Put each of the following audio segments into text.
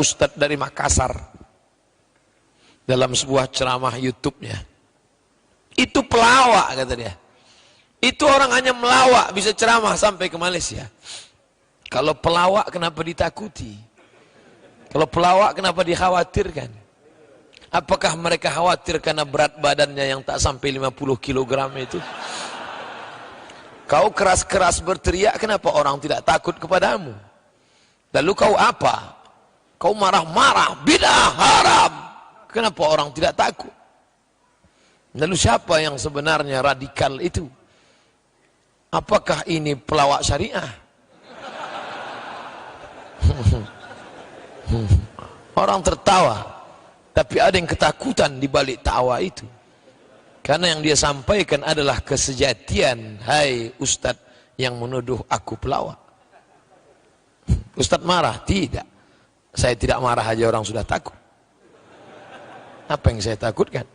ustadz dari Makassar dalam sebuah ceramah YouTube-nya. Itu pelawak kata dia. Itu orang hanya melawak bisa ceramah sampai ke Malaysia. Kalau pelawak kenapa ditakuti? Kalau pelawak kenapa dikhawatirkan? Apakah mereka khawatir karena berat badannya yang tak sampai 50 kg itu? Kau keras-keras berteriak, kenapa orang tidak takut kepadamu? Lalu kau apa? Kau marah-marah, bidah haram. Kenapa orang tidak takut? Lalu siapa yang sebenarnya radikal itu? Apakah ini pelawak syariah? Orang tertawa, tapi ada yang ketakutan di balik tawa itu. Karena yang dia sampaikan adalah kesejatian. Hai ustadz yang menuduh aku pelawak. Ustadz marah? Tidak. Saya tidak marah aja orang sudah takut. Apa yang saya takutkan?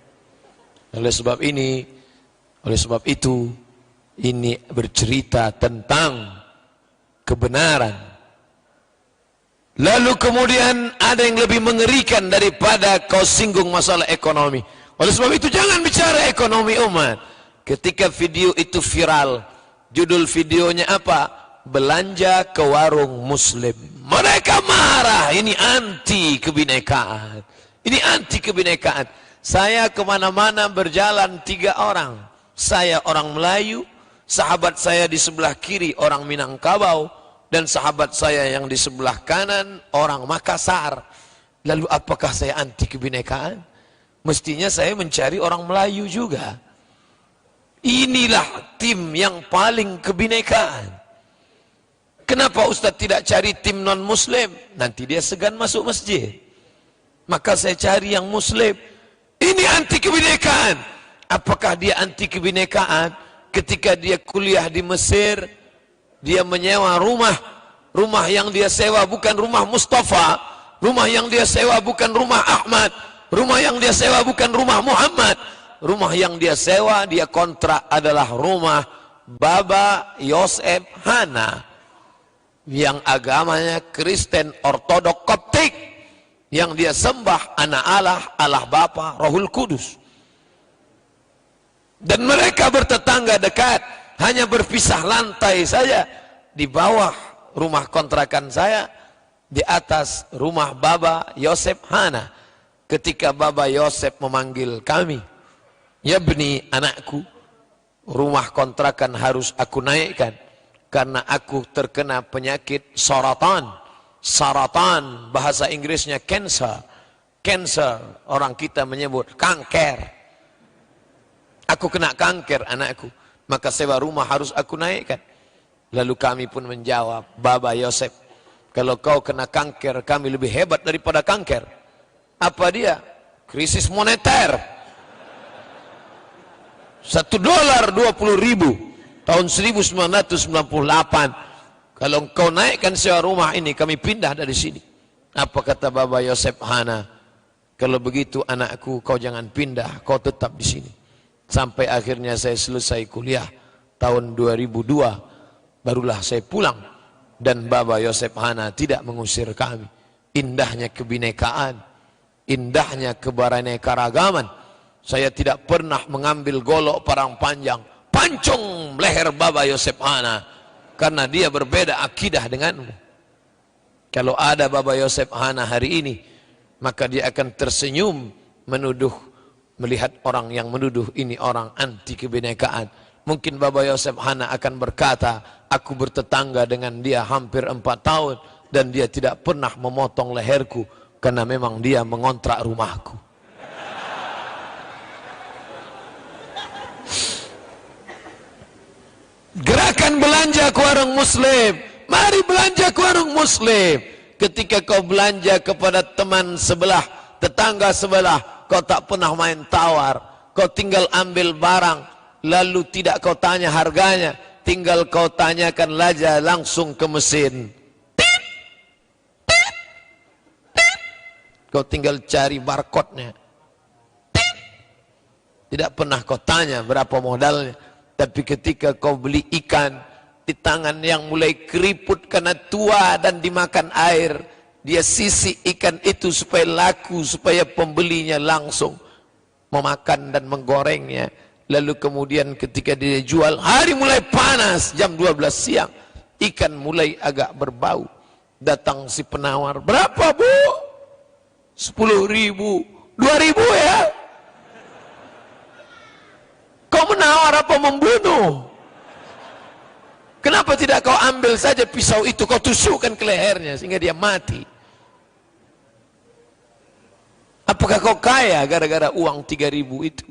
Oleh sebab itu, ini bercerita tentang kebenaran. Lalu kemudian ada yang lebih mengerikan daripada kau singgung masalah ekonomi. Oleh sebab itu jangan bicara ekonomi umat. Ketika video itu viral, judul videonya apa? Belanja ke warung muslim. Mereka marah, ini anti kebinekaan. Ini anti kebinekaan. Saya kemana-mana berjalan 3 orang. Saya orang Melayu, sahabat saya di sebelah kiri orang Minangkabau, dan sahabat saya yang di sebelah kanan orang Makassar. Lalu apakah saya anti kebinekaan? Mestinya saya mencari orang Melayu juga. Inilah tim yang paling kebinekaan. Kenapa Ustaz tidak cari tim non muslim? Nanti dia segan masuk masjid. Maka saya cari yang muslim. Ini anti kebinekaan. Apakah dia anti kebinekaan? Ketika dia kuliah di Mesir, dia menyewa rumah. Rumah yang dia sewa bukan rumah Mustafa. Rumah yang dia sewa bukan rumah Ahmad. Rumah yang dia sewa bukan rumah Muhammad. Rumah yang dia sewa, dia kontrak adalah rumah Baba Yosef Hana, yang agamanya Kristen Ortodok Koptik, yang dia sembah anak Allah, Allah Bapa, Rohul Kudus. Dan mereka bertetangga dekat, hanya berpisah lantai saja. Di bawah rumah kontrakan saya, di atas rumah Baba Yosef Hana. Ketika Baba Yosef memanggil kami, "Yabni, anakku, rumah kontrakan harus aku naikkan karena aku terkena penyakit saratan." Saratan bahasa Inggrisnya cancer. Cancer orang kita menyebut kanker. Aku kena kanker anakku, maka sewa rumah harus aku naikkan. Lalu kami pun menjawab, "Baba Yosef, kalau kau kena kanker, kami lebih hebat daripada kanker." Apa dia? Krisis moneter. $1.20.000 tahun 1998. Kalau engkau naikkan sewa rumah ini, kami pindah dari sini. Apa kata Baba Yosef Hana? Kalau begitu anakku, kau jangan pindah, kau tetap di sini. Sampai akhirnya saya selesai kuliah tahun 2002, barulah saya pulang. Dan Baba Yosef Hana tidak mengusir kami. Indahnya kebinekaan, indahnya keberaneka-ragaman. Saya tidak pernah mengambil golok parang panjang, pancung leher Baba Yosef Hana, karena dia berbeda akidah denganmu. Kalau ada Baba Yosef Hana hari ini, maka dia akan tersenyum menuduh, melihat orang yang menuduh ini orang anti kebinekaan. Mungkin Baba Yosef Hana akan berkata, aku bertetangga dengan dia hampir 4 tahun dan dia tidak pernah memotong leherku karena memang dia mengontrak rumahku. Gerakan belanja ke warung muslim. Mari belanja ke warung muslim. Ketika kau belanja kepada teman sebelah, tetangga sebelah, kau tak pernah main tawar. Kau tinggal ambil barang, lalu tidak kau tanya harganya, tinggal kau tanyakan saja langsung ke mesin. Tit, tit, tit. Kau tinggal cari barcode-nya. Tit. Tidak pernah kau tanya berapa modalnya. Tapi ketika kau beli ikan di tangan yang mulai keriput karena tua dan dimakan air, dia sisik ikan itu supaya laku, supaya pembelinya langsung memakan dan menggorengnya. Lalu kemudian ketika dia jual, hari mulai panas, jam 12 siang, ikan mulai agak berbau. Datang si penawar, berapa bu? 10.000, 2.000 ya? Kau menawar apa membunuh? Kenapa tidak kau ambil saja pisau itu, kau tusukkan ke lehernya sehingga dia mati? Apakah kau kaya gara-gara uang 3.000 itu?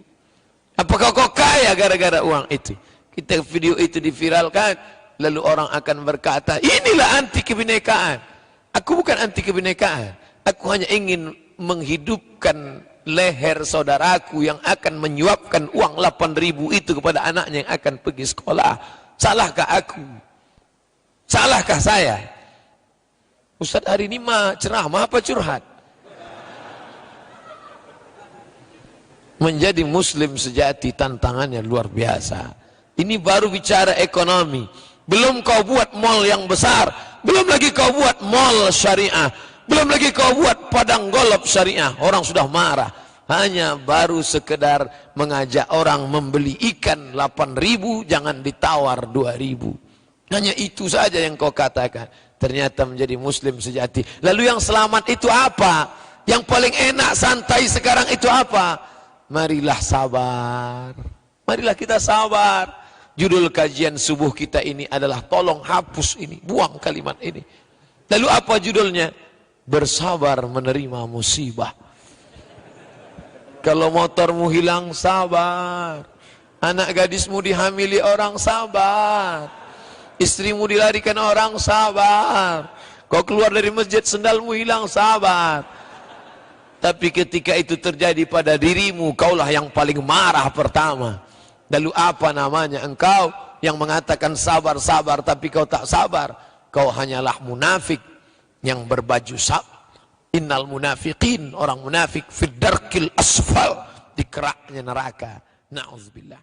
Apakah kau kaya gara-gara uang itu? Kita video itu diviralkan, lalu orang akan berkata, inilah anti kebinekaan. Aku bukan anti kebinekaan. Aku hanya ingin menghidupkan leher saudaraku yang akan menyuapkan uang 8.000 itu kepada anaknya yang akan pergi sekolah. Salahkah aku? Salahkah saya? Ustaz hari ini mah ceramah apa curhat? Menjadi muslim sejati tantangannya luar biasa. Ini baru bicara ekonomi. Belum kau buat mall yang besar. Belum lagi kau buat mall syariah. Belum lagi kau buat padang golf syariah. Orang sudah marah. Hanya baru sekedar mengajak orang membeli ikan 8.000, jangan ditawar 2.000. Hanya itu saja yang kau katakan. Ternyata menjadi muslim sejati. Lalu yang selamat itu apa? Yang paling enak santai sekarang itu apa? Marilah sabar. Marilah kita sabar. Judul kajian subuh kita ini adalah tolong hapus ini, buang kalimat ini. Lalu apa judulnya? Bersabar menerima musibah. Kalau motormu hilang, sabar. Anak gadismu dihamili orang, sabar. Istrimu dilarikan orang, sabar. Kau keluar dari masjid, sendalmu hilang, sabar. Tapi ketika itu terjadi pada dirimu, kaulah yang paling marah pertama. Lalu apa namanya engkau yang mengatakan sabar-sabar tapi kau tak sabar? Kau hanyalah munafik yang berbaju Innal munafiqin, orang munafik fid darkil asfal, di keraknya neraka. Na'udzubillah.